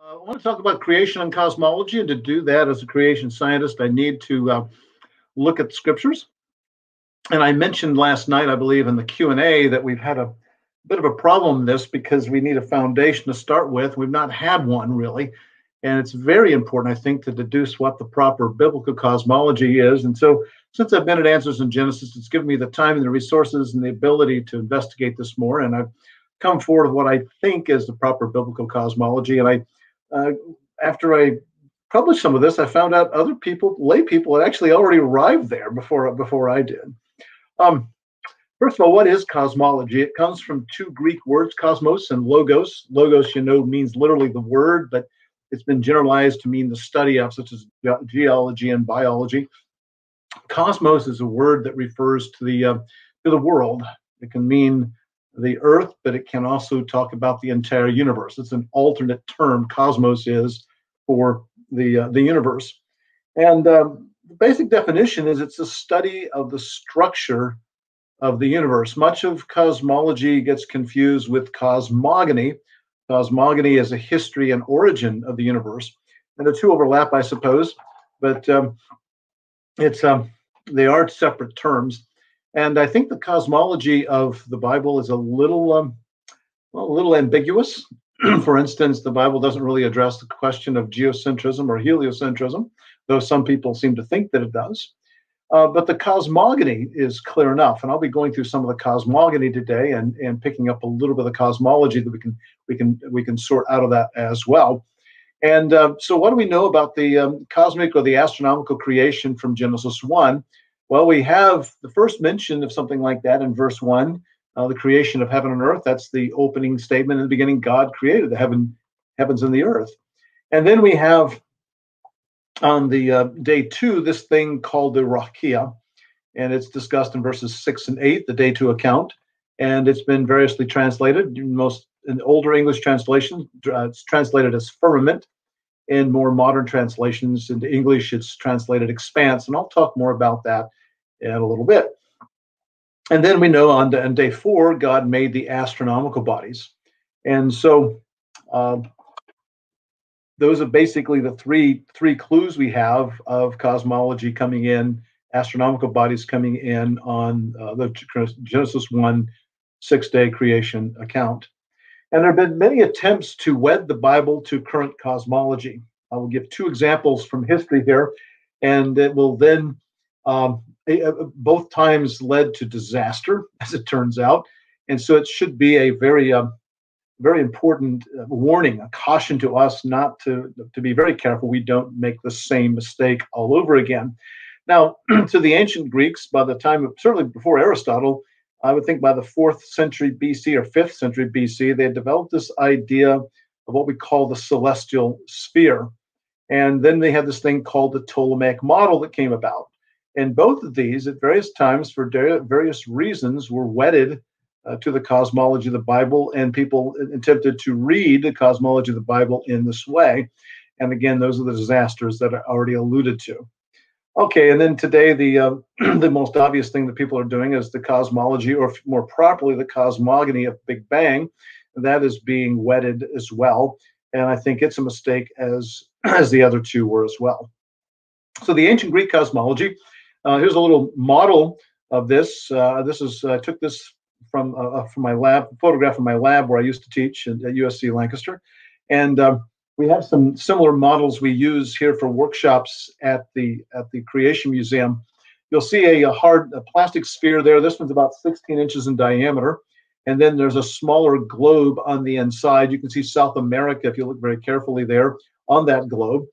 I want to talk about creation and cosmology, and to do that, as a creation scientist, I need to look at scriptures. And I mentioned last night, I believe, in the Q&A that we've had a bit of a problem in this because we need a foundation to start with. We've not had one really, and it's very important, I think, to deduce what the proper biblical cosmology is. And so, since I've been at Answers in Genesis, it's given me the time and the resources and the ability to investigate this more. And I've come forward with what I think is the proper biblical cosmology. And after I published some of this, I found out other people, lay people, had actually already arrived there before I did. First of all, what is cosmology? It comes from two Greek words, cosmos and logos. Logos, means literally the word, but it's been generalized to mean the study of, such as geology and biology. Cosmos is a word that refers to the world. It can mean the earth, but it can also talk about the entire universe. It's an alternate term, cosmos is, for the universe. And the basic definition is it's a study of the structure of the universe. Much of cosmology gets confused with cosmogony. Cosmogony is a history and origin of the universe. And the two overlap, I suppose, but they are separate terms. And I think the cosmology of the Bible is a little ambiguous. For instance, the Bible doesn't really address the question of geocentrism or heliocentrism, though some people seem to think that it does. But the cosmogony is clear enough, and I'll be going through some of the cosmogony today and picking up a little bit of the cosmology that we can sort out of that as well. And so, what do we know about the cosmic or the astronomical creation from Genesis 1? Well, we have the first mention of something like that in verse 1, the creation of heaven and earth. That's the opening statement. In the beginning, God created the heavens and the earth. And then we have on the day 2, this thing called the Rakia, and it's discussed in verses 6 and 8, the day 2 account, and it's been variously translated. In older English translations, it's translated as firmament. In more modern translations into English, it's translated expanse, and I'll talk more about that in a little bit. And then we know on day 4, God made the astronomical bodies. And so those are basically the three clues we have of cosmology coming in, astronomical bodies coming in on the Genesis 1 6-day creation account. And there have been many attempts to wed the Bible to current cosmology. I will give 2 examples from history here, and it will then both times led to disaster, as it turns out. And so it should be a very important warning, a caution to us not to be very careful we don't make the same mistake all over again. Now, to the ancient Greeks, by the time of, certainly before Aristotle, I would think by the 4th century BC or 5th century BC, they had developed this idea of what we call the celestial sphere. And then they had this thing called the Ptolemaic model that came about. And both of these, at various times, for various reasons, were wedded to the cosmology of the Bible, and people attempted to read the cosmology of the Bible in this way. And again, those are the disasters that I already alluded to. Okay, and then today the most obvious thing that people are doing is the cosmology, or more properly, the cosmogony of Big Bang. That is being wedded as well, and I think it's a mistake as the other 2 were as well. So the ancient Greek cosmology. Here's a little model of this. I took this from my lab, a photograph from my lab where I used to teach at USC Lancaster, and we have some similar models we use here for workshops at the Creation Museum. You'll see a plastic sphere there. This one's about 16 inches in diameter. And then there's a smaller globe on the inside. You can see South America, if you look very carefully there, on that globe.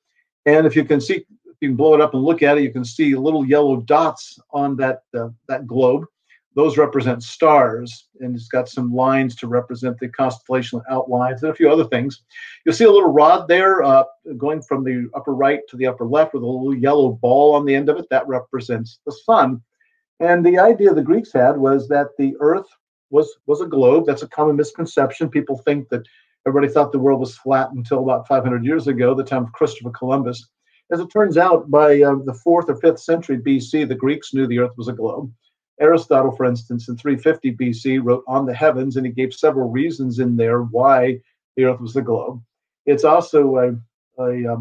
And if you can blow it up and look at it, you can see little yellow dots on that globe. Those represent stars, and it's got some lines to represent the constellation outlines and a few other things. You'll see a little rod there going from the upper right to the upper left with a little yellow ball on the end of it. That represents the sun. And the idea the Greeks had was that the earth was a globe. That's a common misconception. People think that everybody thought the world was flat until about 500 years ago, the time of Christopher Columbus. As it turns out, by the 4th or 5th century BC, the Greeks knew the earth was a globe. Aristotle, for instance, in 350 BC, wrote On the Heavens, and he gave several reasons in there why the earth was the globe. It's also a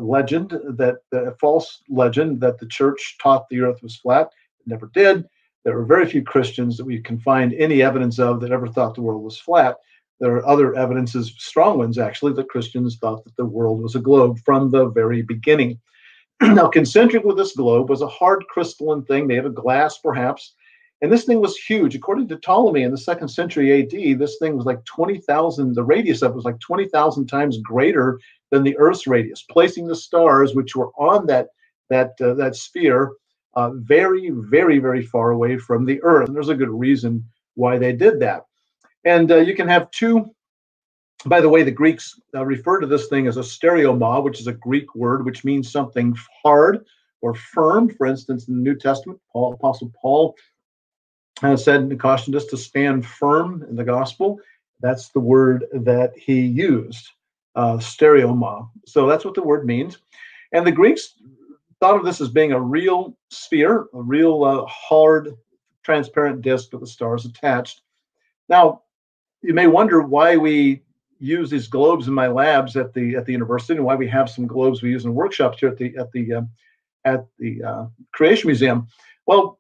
legend that a false legend that the church taught the earth was flat. It never did. There are very few Christians that we can find any evidence of that ever thought the world was flat. There are other evidences, strong ones actually, that Christians thought that the world was a globe from the very beginning. Now, concentric with this globe was a hard crystalline thing made of glass, perhaps. And this thing was huge. According to Ptolemy in the 2nd century AD, this thing was like 20,000, the radius of it was like 20,000 times greater than the Earth's radius, placing the stars, which were on that sphere, very, very, very far away from the Earth. And there's a good reason why they did that. And you can have two. By the way, the Greeks refer to this thing as a stereoma, which is a Greek word which means something hard or firm. For instance, in the New Testament, Apostle Paul said and cautioned us to stand firm in the gospel. That's the word that he used, stereoma. So that's what the word means. And the Greeks thought of this as being a real sphere, a real hard, transparent disk with the stars attached. Now, you may wonder why we use these globes in my labs at the university, and why we have some globes we use in workshops here at the Creation Museum. Well,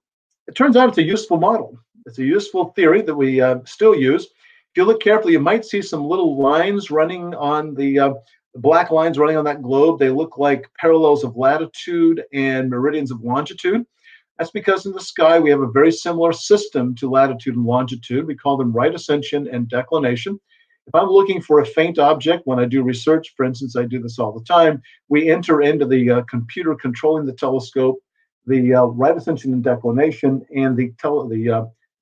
it turns out it's a useful model. It's a useful theory that we still use. If you look carefully, you might see some little lines running on the black lines running on that globe. They look like parallels of latitude and meridians of longitude. That's because in the sky we have a very similar system to latitude and longitude. We call them right ascension and declination. If I'm looking for a faint object, when I do research, for instance, I do this all the time, we enter into the computer controlling the telescope, the right ascension and declination, and the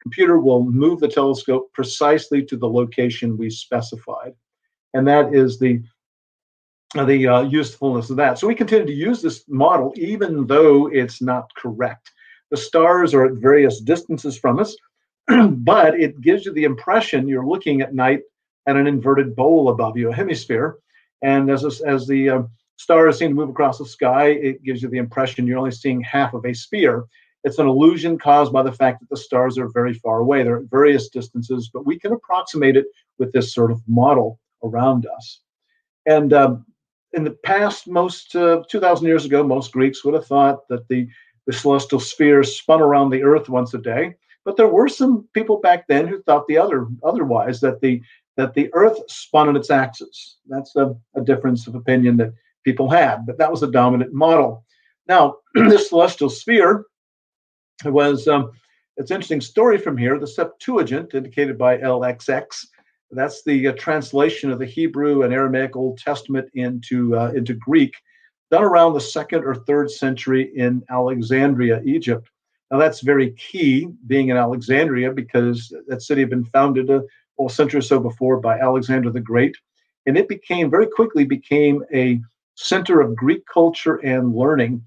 computer will move the telescope precisely to the location we specified. And that is the usefulness of that. So we continue to use this model even though it's not correct. The stars are at various distances from us, but it gives you the impression you're looking at night at an inverted bowl above you, a hemisphere. And as the stars seem to move across the sky, it gives you the impression you're only seeing half of a sphere. It's an illusion caused by the fact that the stars are very far away. They're at various distances, but we can approximate it with this sort of model around us. And in the past, 2,000 years ago, most Greeks would have thought that the celestial sphere spun around the Earth once a day. But there were some people back then who thought otherwise, that the Earth spun on its axis. That's a difference of opinion that people had, but that was a dominant model. Now, this celestial sphere was, it's an interesting story from here. The Septuagint, indicated by LXX, that's the translation of the Hebrew and Aramaic Old Testament into Greek, done around the 2nd or 3rd century in Alexandria, Egypt. Now, that's very key, being in Alexandria, because that city had been founded a century or so before by Alexander the Great. And it very quickly became a center of Greek culture and learning.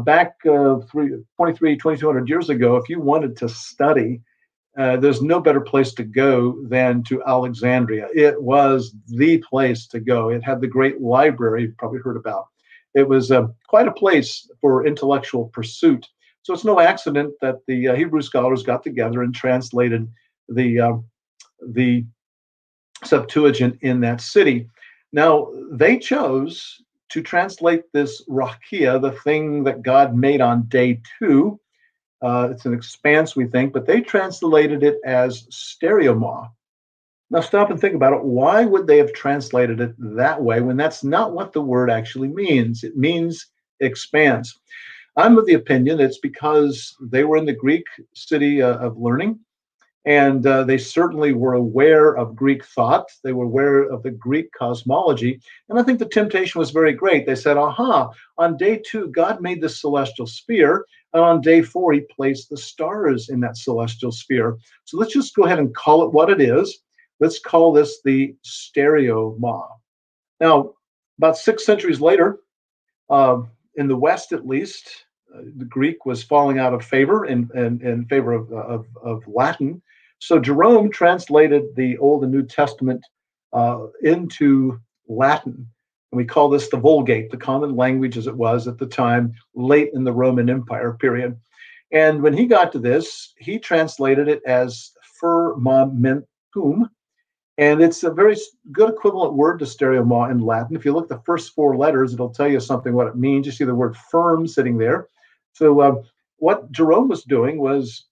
Back 2,200 years ago, if you wanted to study, there's no better place to go than to Alexandria. It was the place to go. It had the great library you've probably heard about. It was quite a place for intellectual pursuit. So it's no accident that the Hebrew scholars got together and translated the Septuagint in that city. Now, they chose to translate this rakia, the thing that God made on day 2. It's an expanse, we think, but they translated it as stereoma. Now, stop and think about it. Why would they have translated it that way when that's not what the word actually means? It means expanse. I'm of the opinion it's because they were in the Greek city of learning, and they certainly were aware of Greek thought. They were aware of the Greek cosmology. And I think the temptation was very great. They said, aha, on day 2, God made this celestial sphere. And on day 4, he placed the stars in that celestial sphere. So let's just go ahead and call it what it is. Let's call this the stereoma. Now, about 6 centuries later, in the West at least, the Greek was falling out of favor in favor of Latin. So Jerome translated the Old and New Testament into Latin. And we call this the Vulgate, the common language as it was at the time, late in the Roman Empire period. And when he got to this, he translated it as firmamentum. And it's a very good equivalent word to stereoma in Latin. If you look at the first four letters, it'll tell you something what it means. You see the word firm sitting there. So what Jerome was doing was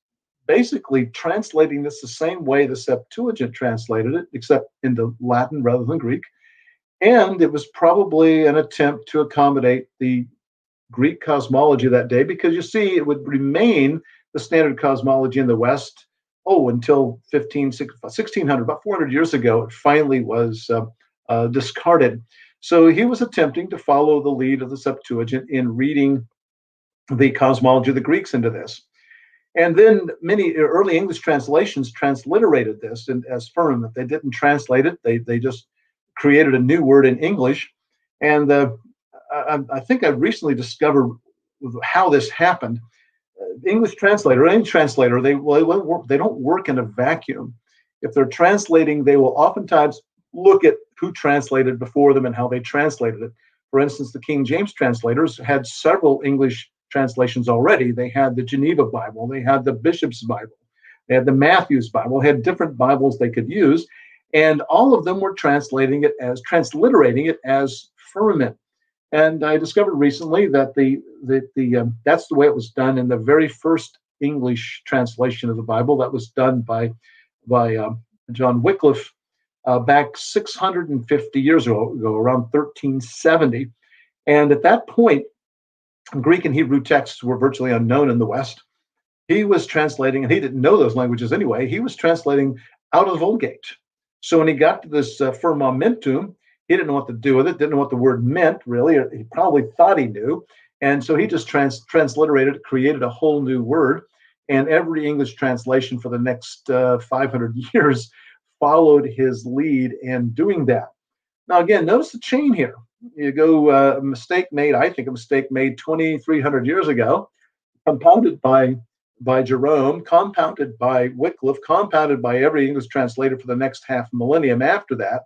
basically translating this the same way the Septuagint translated it, except into Latin rather than Greek. And it was probably an attempt to accommodate the Greek cosmology that day, because you see, it would remain the standard cosmology in the West, until 1600, about 400 years ago, it finally was discarded. So he was attempting to follow the lead of the Septuagint in reading the cosmology of the Greeks into this. And then many early English translations transliterated this as firmament. They didn't translate it. They just created a new word in English. And I think I recently discovered how this happened. English translator, any translator, they don't work in a vacuum. If they're translating, they will oftentimes look at who translated before them and how they translated it. For instance, the King James translators had several English translations already. They had the Geneva Bible, they had the Bishop's Bible, they had the Matthew's Bible, they had different Bibles they could use, and all of them were transliterating it as firmament. And I discovered recently that that's the way it was done in the very first English translation of the Bible. That was done by John Wycliffe back 650 years ago, around 1370. And at that point, Greek and Hebrew texts were virtually unknown in the West. He was translating, and he didn't know those languages anyway. He was translating out of the Vulgate. So when he got to this firmamentum, he didn't know what to do with it, didn't know what the word meant, really. He probably thought he knew. And so he just transliterated, created a whole new word. And every English translation for the next 500 years followed his lead in doing that. Now, again, notice the chain here. You go, a mistake made 2,300 years ago, compounded by Jerome, compounded by Wycliffe, compounded by every English translator for the next half millennium after that.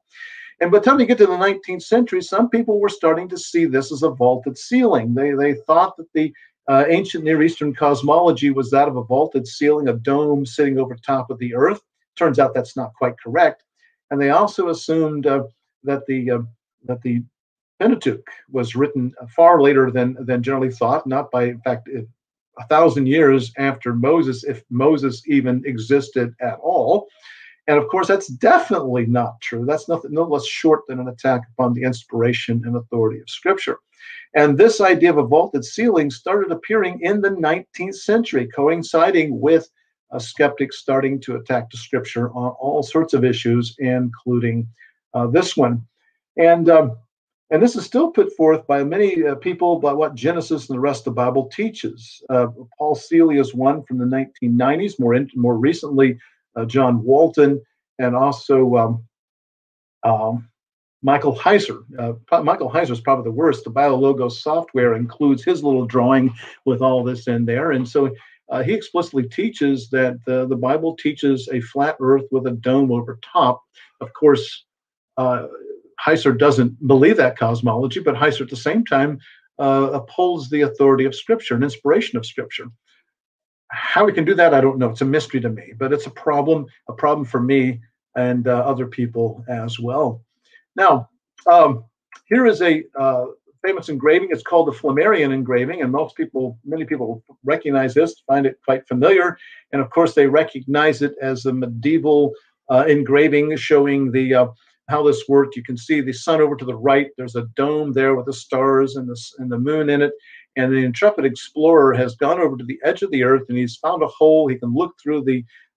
And by the time you get to the 19th century, some people were starting to see this as a vaulted ceiling. They thought that the ancient Near Eastern cosmology was that of a vaulted ceiling, a dome sitting over top of the earth. Turns out that's not quite correct. And they also assumed that the Pentateuch was written far later than generally thought, not by, in fact, 1,000 years after Moses, if Moses even existed at all. And of course, that's definitely not true. That's no less short than an attack upon the inspiration and authority of Scripture. And this idea of a vaulted ceiling started appearing in the 19th century, coinciding with skeptics starting to attack the Scripture on all sorts of issues, including this one. And this is still put forth by many people by what Genesis and the rest of the Bible teaches. Paul Seeley is one from the 1990s, more recently, John Walton, and also Michael Heiser. Michael Heiser is probably the worst. The BioLogos software includes his little drawing with all this in there. And so he explicitly teaches that the Bible teaches a flat earth with a dome over top. Of course, Heiser doesn't believe that cosmology, but Heiser at the same time upholds the authority of Scripture and inspiration of Scripture. How we can do that, I don't know. It's a mystery to me, but it's a problem for me and other people as well. Now, here is a famous engraving. It's called the Flammarion engraving, and many people recognize this, find it quite familiar. And of course, they recognize it as a medieval engraving showing how this worked. You can see the sun over to the right. There's a dome there with the stars and the moon in it. And the intrepid explorer has gone over to the edge of the earth, and he's found a hole. He can look through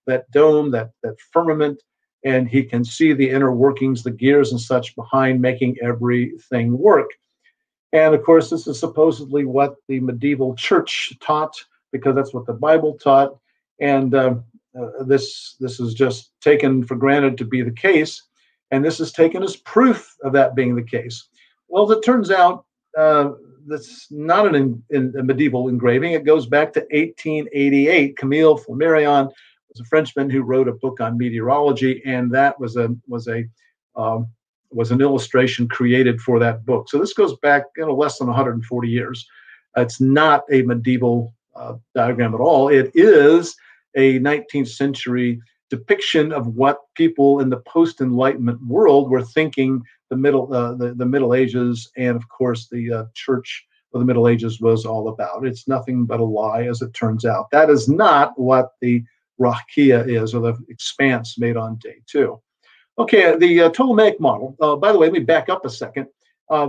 that dome, that firmament, and he can see the inner workings, the gears and such behind, making everything work. And of course, this is supposedly what the medieval church taught, because that's what the Bible taught. And this is just taken for granted to be the case. And this is taken as proof of that being the case. Well, as it turns out, that's not a medieval engraving. It goes back to 1888. Camille Flammarion was a Frenchman who wrote a book on meteorology, and that was an illustration created for that book. So this goes back less than 140 years. It's not a medieval diagram at all. It is a 19th century depiction of what people in the post-Enlightenment world were thinking the Middle Ages, and of course the Church of the Middle Ages was all about. It's nothing but a lie, as it turns out. That is not what the Rakia is, or the expanse made on day 2. Okay, the Ptolemaic model. By the way, let me back up a second.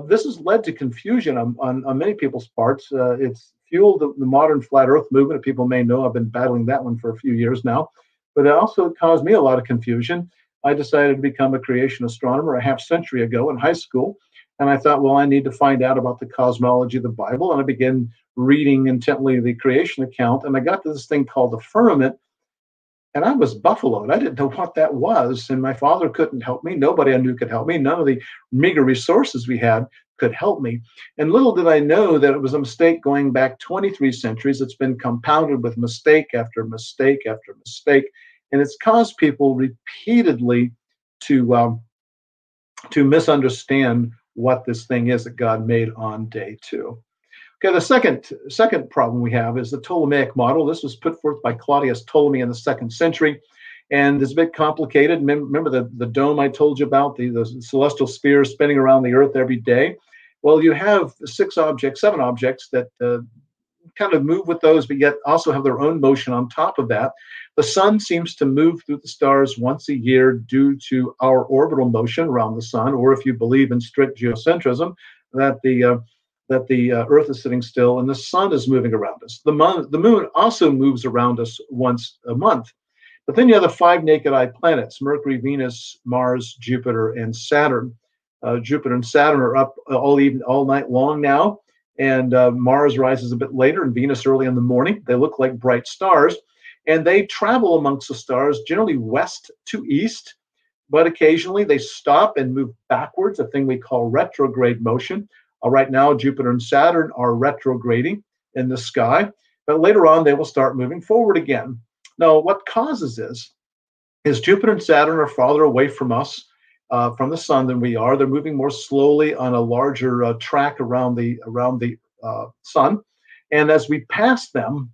This has led to confusion on many people's parts. It's fueled the modern flat Earth movement. People may know I've been battling that one for a few years now, but it also caused me a lot of confusion. I decided to become a creation astronomer a half century ago in high school, and I thought, well, I need to find out about the cosmology of the Bible, and I began reading intently the creation account, and I got to this thing called the firmament, and I was buffaloed. I didn't know what that was, and my father couldn't help me. Nobody I knew could help me. None of the meager resources we had could help me. And little did I know that it was a mistake going back 23 centuries. It's been compounded with mistake after mistake after mistake, and it's caused people repeatedly to misunderstand what this thing is that God made on day 2. Okay, the second problem we have is the Ptolemaic model. This was put forth by Claudius Ptolemy in the 2nd century, and it's a bit complicated. Remember the dome I told you about, the celestial spheres spinning around the Earth every day? Well, you have 7 objects that kind of move with those, but yet also have their own motion on top of that. The sun seems to move through the stars once a year due to our orbital motion around the sun, or if you believe in strict geocentrism, that the Earth is sitting still and the sun is moving around us. The moon also moves around us once a month. But then you have the 5 naked eye planets: Mercury, Venus, Mars, Jupiter, and Saturn. Jupiter and Saturn are up all night long now, and Mars rises a bit later, and Venus early in the morning. They look like bright stars, and they travel amongst the stars, generally west to east, but occasionally they stop and move backwards, a thing we call retrograde motion. Right now, Jupiter and Saturn are retrograding in the sky, but later on they will start moving forward again. Now, what causes this is Jupiter and Saturn are farther away from us, from the sun, than we are. They're moving more slowly on a larger track around the sun, and as we pass them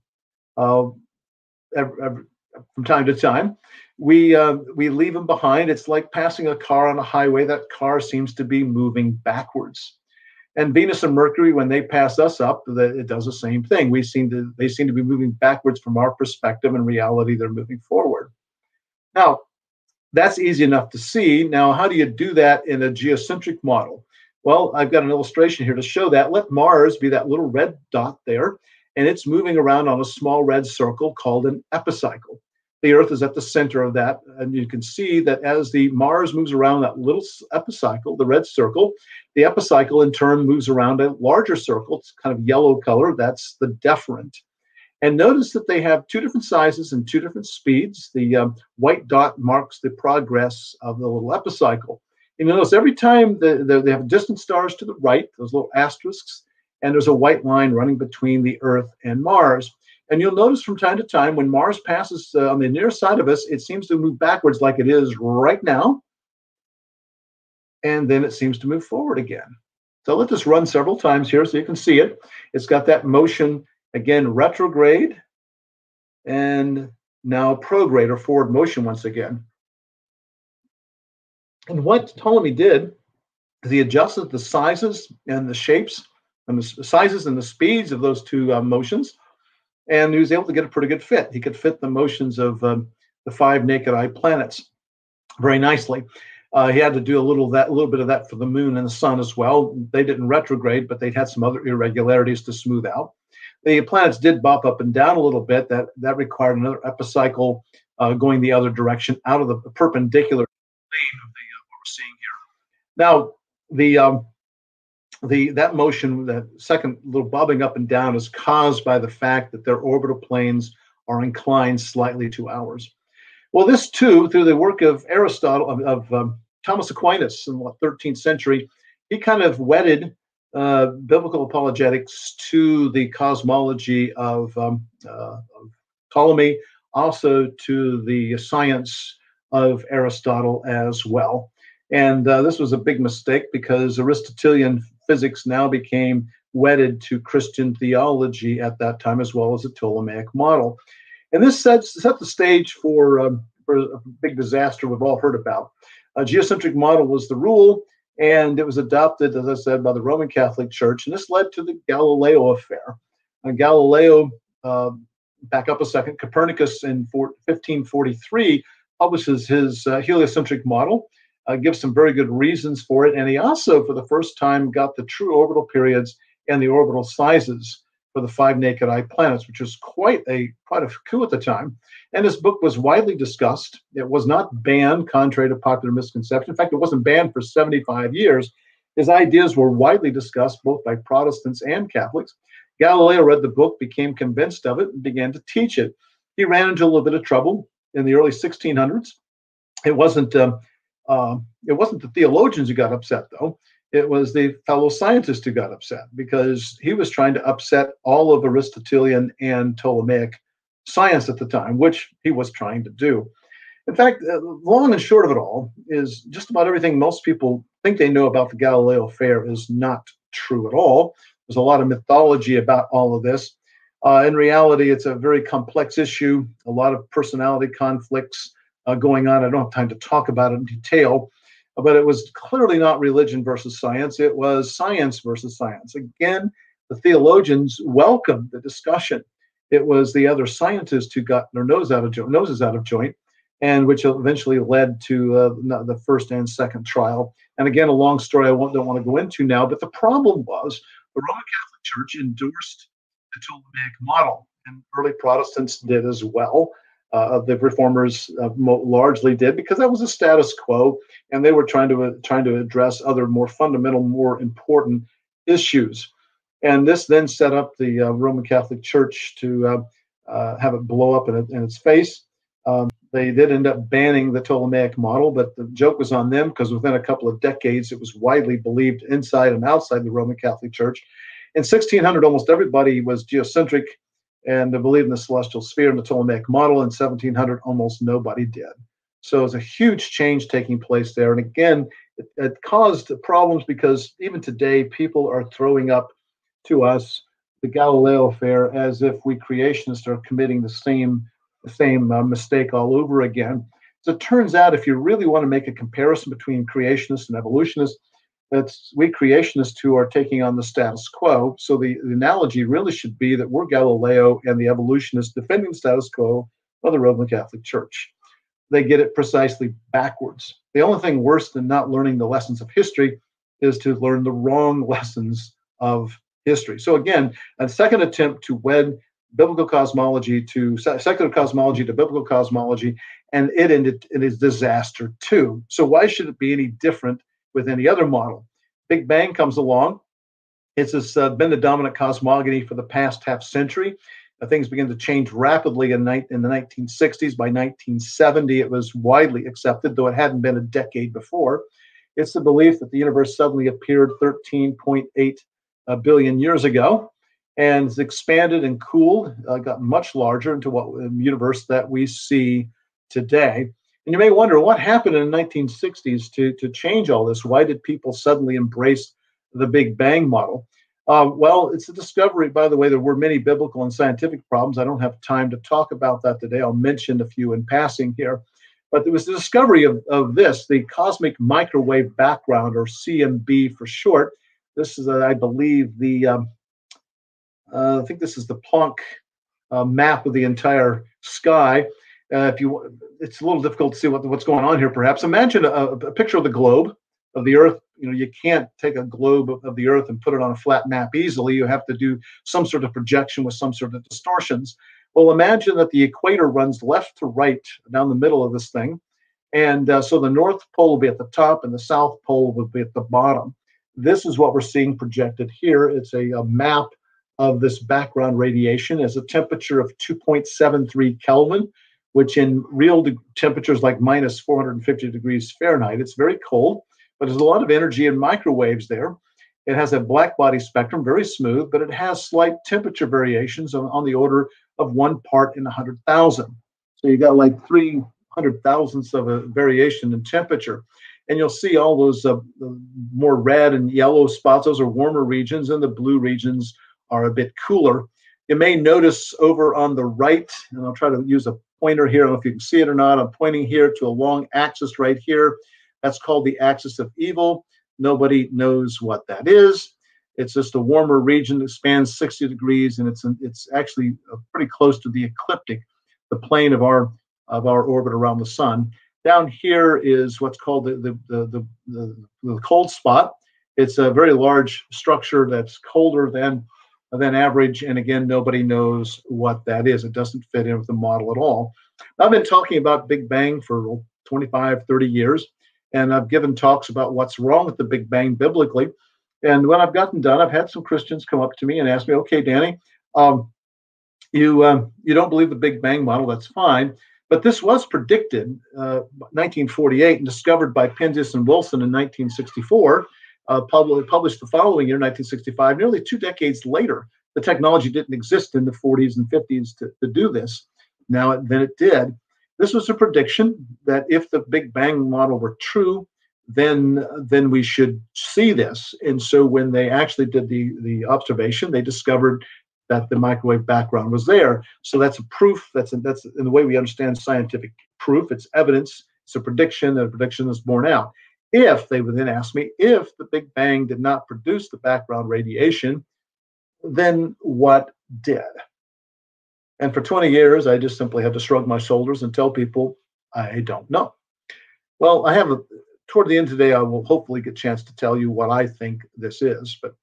from time to time, we leave them behind. It's like passing a car on a highway. That car seems to be moving backwards. And Venus and Mercury, when they pass us up, it does the same thing. They seem to be moving backwards from our perspective. In reality, they're moving forward. Now, that's easy enough to see. Now, how do you do that in a geocentric model? Well, I've got an illustration here to show that. Let Mars be that little red dot there, and it's moving around on a small red circle called an epicycle. The Earth is at the center of that, and you can see that as the Mars moves around that little epicycle, the red circle, the epicycle in turn moves around a larger circle. It's kind of yellow color. That's the deferent. And notice that they have 2 different sizes and 2 different speeds. The white dot marks the progress of the little epicycle. You notice every time they have distant stars to the right, those little asterisks, and there's a white line running between the Earth and Mars. And you'll notice from time to time when Mars passes on the near side of us, it seems to move backwards like it is right now. And then it seems to move forward again. So let this run several times here so you can see it. It's got that motion, again, retrograde, and now prograde, or forward motion once again. And what Ptolemy did is he adjusted the sizes and the shapes, and the sizes and the speeds of those 2 motions. And he was able to get a pretty good fit. He could fit the motions of the 5 naked eye planets very nicely. He had to do a little bit of that for the moon and the sun as well. They didn't retrograde, but they had some other irregularities to smooth out. The planets did bop up and down a little bit. That required another epicycle going the other direction out of the perpendicular plane of what we're seeing here. Now, that motion, that second little bobbing up and down, is caused by the fact that their orbital planes are inclined slightly to ours. Well, this too, through the work of Aristotle, of Thomas Aquinas in the 13th century, he kind of wedded biblical apologetics to the cosmology of Ptolemy, also to the science of Aristotle as well. And this was a big mistake, because Aristotelian physics now became wedded to Christian theology at that time, as well as the Ptolemaic model. And this set the stage for for a big disaster we've all heard about. A geocentric model was the rule, and it was adopted, as I said, by the Roman Catholic Church, and this led to the Galileo affair. Galileo, back up a second, Copernicus in 1543 publishes his heliocentric model, gives some very good reasons for it, and he also, for the first time, got the true orbital periods and the orbital sizes for the 5 naked eye planets, which was quite a coup at the time. And his book was widely discussed. It was not banned, contrary to popular misconception. In fact, it wasn't banned for 75 years. His ideas were widely discussed both by Protestants and Catholics. Galileo read the book, became convinced of it, and began to teach it. He ran into a little bit of trouble in the early 1600s. It wasn't the theologians who got upset, though. It was the fellow scientists who got upset because he was trying to upset all of Aristotelian and Ptolemaic science at the time, which he was trying to do. In fact, long and short of it all is just about everything most people think they know about the Galileo affair is not true at all. There's a lot of mythology about all of this. In reality, it's a very complex issue, a lot of personality conflicts going on. I don't have time to talk about it in detail. But it was clearly not religion versus science. It was science versus science. Again, the theologians welcomed the discussion. It was the other scientists who got their noses out of joint, and which eventually led to the first and second trial. And again, a long story I don't want to go into now. But the problem was the Roman Catholic Church endorsed the Ptolemaic model, and early Protestants did as well. The reformers largely did, because that was a status quo, and they were trying to address other more fundamental, more important issues. And this then set up the Roman Catholic Church to have it blow up in its face. They did end up banning the Ptolemaic model, but the joke was on them, because within a couple of decades, it was widely believed inside and outside the Roman Catholic Church. In 1600, almost everybody was geocentric and believed in the celestial sphere and the Ptolemaic model. In 1700, almost nobody did. So it's a huge change taking place there. And again, it caused problems, because even today, people are throwing up to us the Galileo affair as if we creationists are committing the same mistake all over again. So it turns out, if you really want to make a comparison between creationists and evolutionists, it's we creationists who are taking on the status quo. So the analogy really should be that we're Galileo and the evolutionists defending the status quo of the Roman Catholic Church. They get it precisely backwards. The only thing worse than not learning the lessons of history is to learn the wrong lessons of history. So again, a second attempt to wed biblical cosmology to secular cosmology to biblical cosmology, and it ended in its disaster too. So why should it be any different with any other model? Big Bang comes along. It's been the dominant cosmogony for the past half century. Things began to change rapidly in the 1960s. By 1970, it was widely accepted, though it hadn't been a decade before. It's the belief that the universe suddenly appeared 13.8 billion years ago, and it's expanded and cooled, got much larger into what the universe that we see today. And you may wonder what happened in the 1960s to change all this. Why did people suddenly embrace the Big Bang model? Well, it's a discovery, by the way. There were many biblical and scientific problems. I don't have time to talk about that today. I'll mention a few in passing here. But there was the discovery of this, the cosmic microwave background, or CMB for short. This is, I believe, I think this is the Planck map of the entire sky. It's a little difficult to see what's going on here, perhaps. Imagine a picture of the globe of the Earth. You can't take a globe of the Earth and put it on a flat map easily. You have to do some sort of projection with some sort of distortions. Well, imagine that the equator runs left to right down the middle of this thing. And so the North Pole will be at the top and the South Pole will be at the bottom. This is what we're seeing projected here. It's a map of this background radiation as a temperature of 2.73 Kelvin, which in real temperatures like minus 450 degrees Fahrenheit, it's very cold. But there's a lot of energy in microwaves there. It has a black body spectrum, very smooth, but it has slight temperature variations on the order of 1 part in 100,000. So you got like 300 thousandths of a variation in temperature. And you'll see all those more red and yellow spots. Those are warmer regions, and the blue regions are a bit cooler. You may notice over on the right, and I'll try to use a pointer here. I don't know if you can see it or not. I'm pointing here to a long axis right here. That's called the axis of evil. Nobody knows what that is. It's just a warmer region that spans 60 degrees, and it's actually pretty close to the ecliptic, the plane of our orbit around the sun. Down here is what's called the cold spot. It's a very large structure that's colder than average, and again, nobody knows what that is. It doesn't fit in with the model at all. I've been talking about Big Bang for 25, 30 years, and I've given talks about what's wrong with the Big Bang biblically. And when I've gotten done, I've had some Christians come up to me and ask me, "Okay, Danny, you don't believe the Big Bang model? That's fine, but this was predicted 1948 and discovered by Penzias and Wilson in 1964." Published the following year, 1965, nearly 2 decades later. The technology didn't exist in the 40s and 50s to do this. Then it did. This was a prediction that if the Big Bang model were true, then we should see this. And so when they actually did the observation, they discovered that the microwave background was there. So that's a proof. That's in the way we understand scientific proof. It's evidence. It's a prediction. And a prediction is borne out. If they would then ask me, if the Big Bang did not produce the background radiation, then what did? And for 20 years, I just simply had to shrug my shoulders and tell people, I don't know. Well, toward the end today, I will hopefully get a chance to tell you what I think this is, but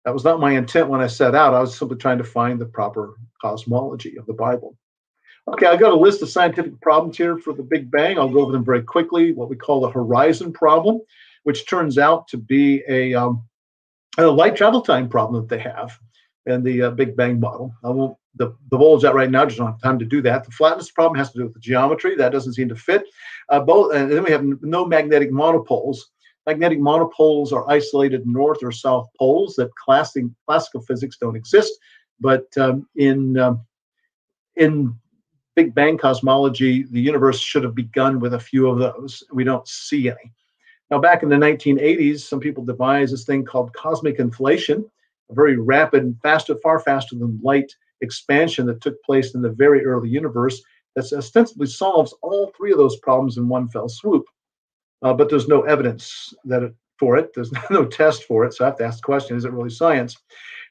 that was not my intent when I set out. I was simply trying to find the proper cosmology of the Bible. Okay, I got a list of scientific problems here for the Big Bang. I'll go over them very quickly. What we call the horizon problem, which turns out to be a light travel time problem that they have in the Big Bang model. I won't divulge that right now. Just don't have time to do that. The flatness problem has to do with the geometry. That doesn't seem to fit. And then we have no magnetic monopoles. Magnetic monopoles are isolated north or south poles that classical physics don't exist. But in Big Bang cosmology, the universe should have begun with a few of those. We don't see any. Now, back in the 1980s, some people devised this thing called cosmic inflation, a very rapid and far faster than light expansion that took place in the very early universe that ostensibly solves all 3 of those problems in one fell swoop. But there's no evidence for it. There's no test for it. So I have to ask the question, is it really science?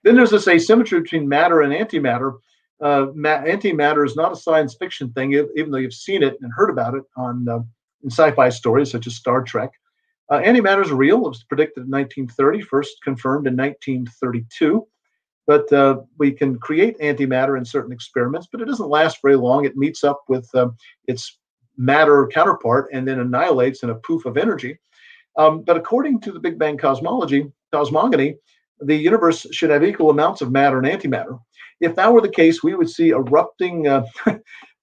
Then there's this asymmetry between matter and antimatter. Antimatter is not a science fiction thing, even though you've seen it and heard about it in sci-fi stories such as Star Trek. Antimatter is real. It was predicted in 1930, first confirmed in 1932. But we can create antimatter in certain experiments, but it doesn't last very long. It meets up with its matter counterpart and then annihilates in a poof of energy. But according to the Big Bang cosmogony, the universe should have equal amounts of matter and antimatter. If that were the case, we would see erupting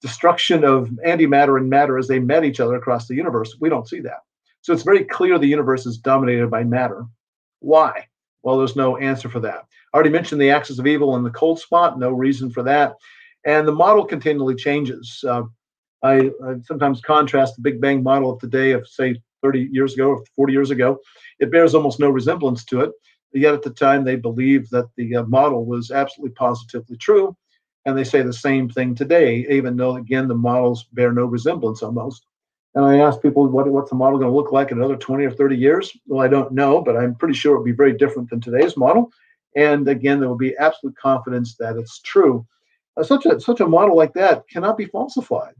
destruction of antimatter and matter as they met each other across the universe. We don't see that. So it's very clear the universe is dominated by matter. Why? Well, there's no answer for that. I already mentioned the axis of evil and the cold spot. No reason for that. And the model continually changes. I sometimes contrast the Big Bang model of today of, say, 30 years ago or 40 years ago. It bears almost no resemblance to it. Yet at the time, they believed that the model was absolutely positively true. And they say the same thing today, even though, again, the models bear no resemblance almost. And I asked people, what's the model going to look like in another 20 or 30 years? Well, I don't know, but I'm pretty sure it will be very different than today's model. And again, there will be absolute confidence that it's true. Such a model like that cannot be falsified.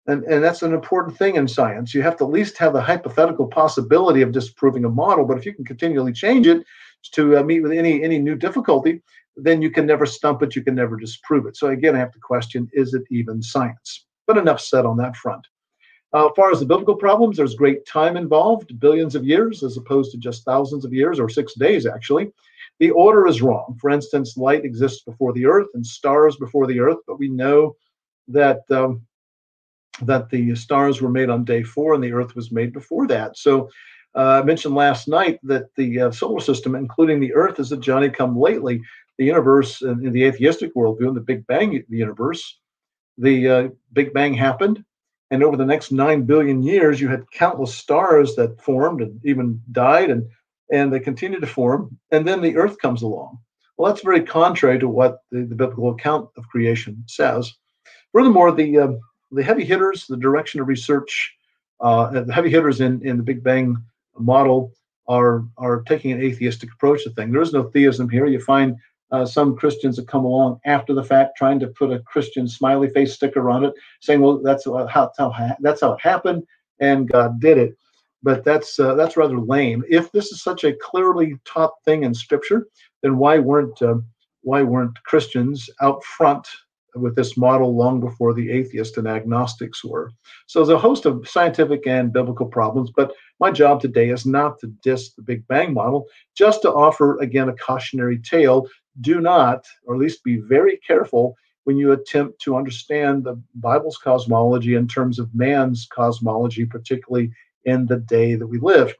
And that's an important thing in science. You have to at least have the hypothetical possibility of disproving a model. But if you can continually change it to meet with any new difficulty, then you can never stump it. You can never disprove it. So again, I have to question, is it even science? But enough said on that front. As far as the biblical problems, there's great time involved, billions of years, as opposed to just thousands of years, or 6 days, actually. The order is wrong. For instance, light exists before the earth and stars before the earth, but we know that that the stars were made on day 4 and the earth was made before that. So I mentioned last night that the solar system, including the earth, is a Johnny-come-lately. The universe, in the atheistic worldview, in the Big Bang universe, the Big Bang happened, and over the next 9 billion years, you had countless stars that formed and even died, and they continue to form, and then the earth comes along. Well, that's very contrary to what the biblical account of creation says. Furthermore, the the heavy hitters, the direction of research, the heavy hitters in the Big Bang model are taking an atheistic approach to things. There is no theism here. You find some Christians that come along after the fact, trying to put a Christian smiley face sticker on it, saying, "Well, that's how it happened, and God did it." But that's rather lame. If this is such a clearly taught thing in Scripture, then why weren't Christians out front with this model long before the atheists and agnostics were? So there's a host of scientific and biblical problems, but my job today is not to diss the Big Bang model, just to offer, again, a cautionary tale. Do not, or at least be very careful when you attempt to understand the Bible's cosmology in terms of man's cosmology, particularly in the day that we live.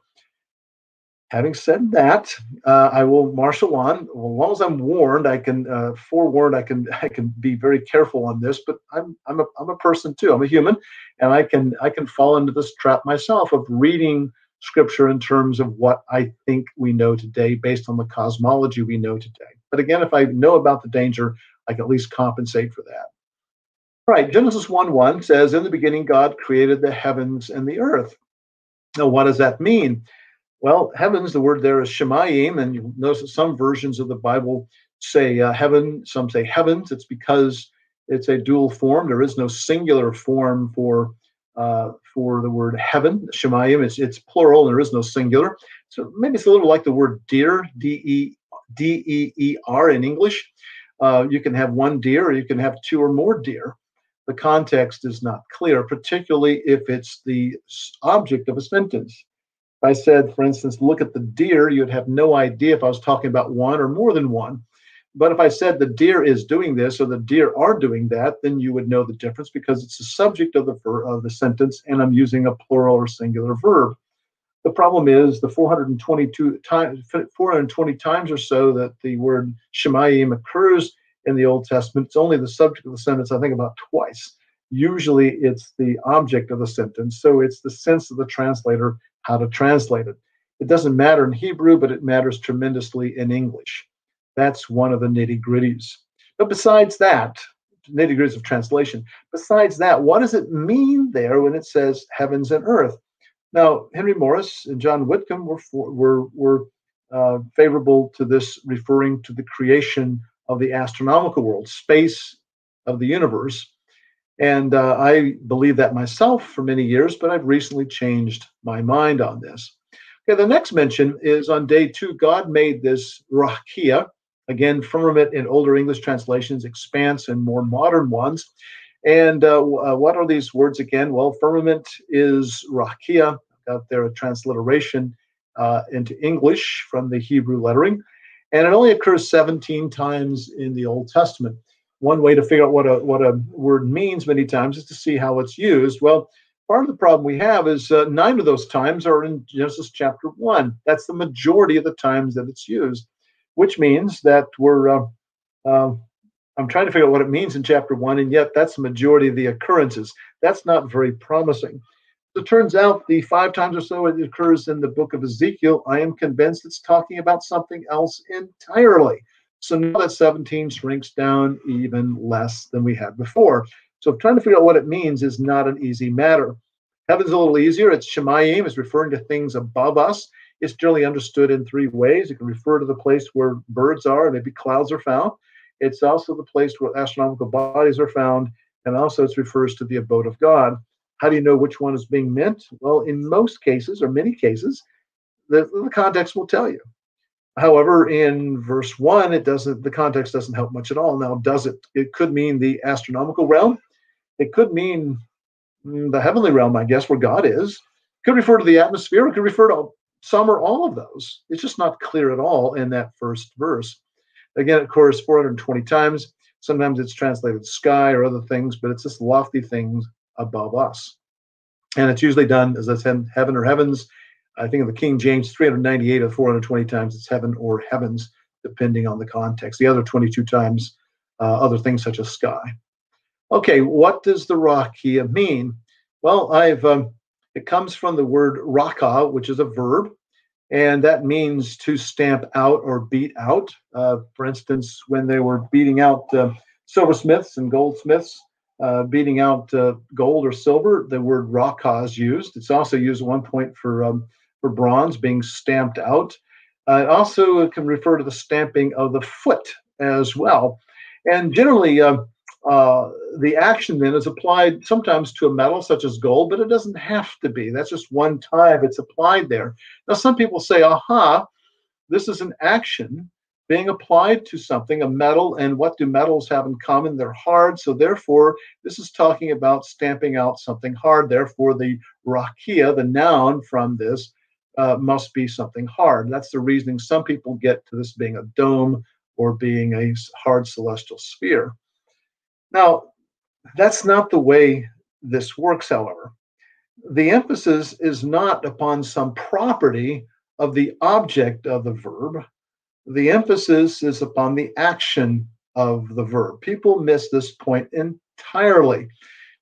Having said that, I will marshal on. As long as I'm warned, I can forewarned. I can be very careful on this. But I'm a person too. I'm a human, and I can fall into this trap myself of reading Scripture in terms of what I think we know today, based on the cosmology we know today. But again, if I know about the danger, I can at least compensate for that. All right, Genesis 1:1 says, "In the beginning, God created the heavens and the earth." Now, what does that mean? Well, heavens, the word there is shemayim, and you'll notice that some versions of the Bible say heaven, some say heavens. It's because it's a dual form. There is no singular form for the word heaven. Shemayim, it's plural, and there is no singular. So maybe it's a little like the word deer, deer in English. You can have one deer, or you can have two or more deer. The context is not clear, particularly if it's the object of a sentence. If I said, for instance, "Look at the deer," you'd have no idea if I was talking about one or more than one. But if I said the deer is doing this or the deer are doing that, then you would know the difference, because it's the subject of the sentence, and I'm using a plural or singular verb. The problem is the 420 times or so that the word shemayim occurs in the Old Testament. It's only the subject of the sentence, I think, about twice. Usually it's the object of the sentence. So it's the sense of the translator how to translate it. It doesn't matter in Hebrew, but it matters tremendously in English. That's one of the nitty-gritties. But besides that, nitty-gritties of translation, besides that, what does it mean there when it says heavens and earth? Now, Henry Morris and John Whitcomb were favorable to this, referring to the creation of the astronomical world, space of the universe. And I believe that myself for many years, but I've recently changed my mind on this. Okay, the next mention is on day 2, God made this rakia, again, firmament in older English translations, expanse in more modern ones. And what are these words again? Well, firmament is rakia. Got there a transliteration into English from the Hebrew lettering. And it only occurs 17 times in the Old Testament. One way to figure out what a word means many times is to see how it's used. Well, part of the problem we have is 9 of those times are in Genesis chapter 1. That's the majority of the times that it's used, which means that I'm trying to figure out what it means in chapter 1, and yet that's the majority of the occurrences. That's not very promising. It turns out the 5 times or so it occurs in the book of Ezekiel, I am convinced it's talking about something else entirely. So now that 17 shrinks down even less than we had before. So trying to figure out what it means is not an easy matter. Heaven's a little easier. It's shemayim. It's referring to things above us. It's generally understood in 3 ways. It can refer to the place where birds are, and maybe clouds are found. It's also the place where astronomical bodies are found, and also it refers to the abode of God. How do you know which one is being meant? Well, in most cases, or many cases, the context will tell you. However, in verse 1, the context doesn't help much at all. Now, does it? It could mean the astronomical realm. It could mean the heavenly realm, I guess, where God is. It could refer to the atmosphere. It could refer to some or all of those. It's just not clear at all in that first verse. Again, of course, 420 times. Sometimes it's translated sky or other things, but it's just lofty things above us. And it's usually done, as I said, heaven or heavens. I think in the King James, 398 of 420 times it's heaven or heavens, depending on the context. The other 22 times, other things such as sky. Okay, what does the rakia mean? Well, it comes from the word raka, which is a verb, and that means to stamp out or beat out. For instance, when they were beating out silversmiths and goldsmiths, beating out gold or silver. The word raka is used. It's also used at one point for bronze being stamped out. It also can refer to the stamping of the foot as well. And generally, the action then is applied sometimes to a metal such as gold, but it doesn't have to be. That's just one time it's applied there. Now, some people say, aha, this is an action being applied to something, a metal, and what do metals have in common? They're hard, so therefore, this is talking about stamping out something hard. Therefore, the rakia, the noun from this, must be something hard. That's the reasoning some people get to this being a dome or being a hard celestial sphere. Now, that's not the way this works, however. The emphasis is not upon some property of the object of the verb. The emphasis is upon the action of the verb. People miss this point entirely.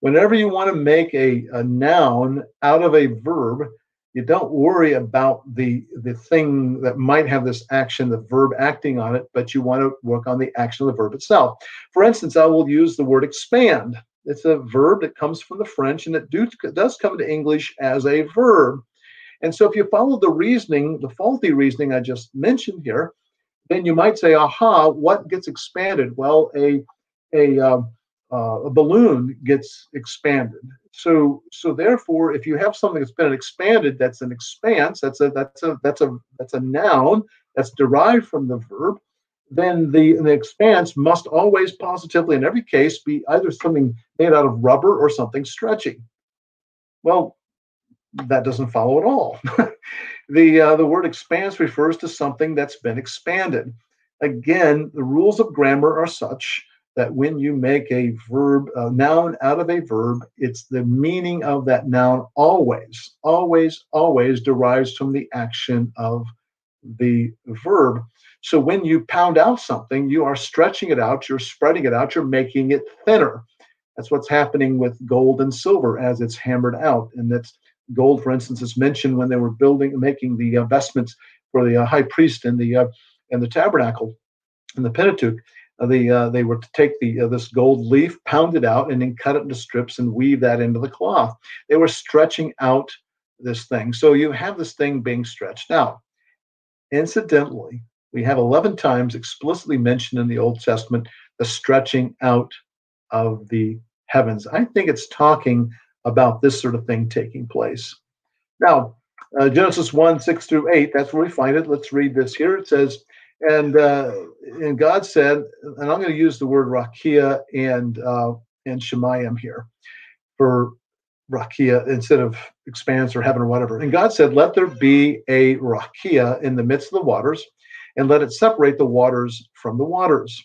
Whenever you want to make a noun out of a verb, you don't worry about the thing that might have this action, the verb acting on it, but you want to work on the action of the verb itself. For instance, I will use the word expand. It's a verb that comes from the French, and it does come to English as a verb. And so if you follow the reasoning, the faulty reasoning I just mentioned here, then you might say, aha, what gets expanded? Well, a balloon gets expanded. So therefore, if you have something that's been expanded, that's an expanse. That's a noun that's derived from the verb. Then the expanse must always positively, in every case, be either something made out of rubber or something stretchy. Well, that doesn't follow at all. The word expanse refers to something that's been expanded. Again, the rules of grammar are such that when you make a verb, a noun out of a verb, it's the meaning of that noun always derives from the action of the verb. So when you pound out something, you are stretching it out, you're spreading it out, you're making it thinner. That's what's happening with gold and silver as it's hammered out. And that's gold, for instance, is mentioned when they were making the vestments for the high priest in the tabernacle in the Pentateuch. They were to take this gold leaf, pound it out, and then cut it into strips and weave that into the cloth. They were stretching out this thing. So you have this thing being stretched out. Incidentally, we have 11 times explicitly mentioned in the Old Testament the stretching out of the heavens. I think it's talking about this sort of thing taking place. Now, Genesis 1, 6 through 8, that's where we find it. Let's read this here. It says, and God said, and I'm going to use the word rakia and shemayim here for rakia instead of expanse or heaven or whatever. And God said, let there be a rakia in the midst of the waters, and let it separate the waters from the waters.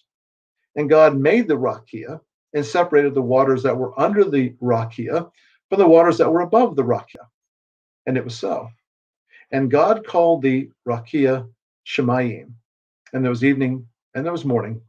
And God made the rakia and separated the waters that were under the rakia from the waters that were above the rakia. And it was so. And God called the rakia shemayim. And there was evening and there was morning,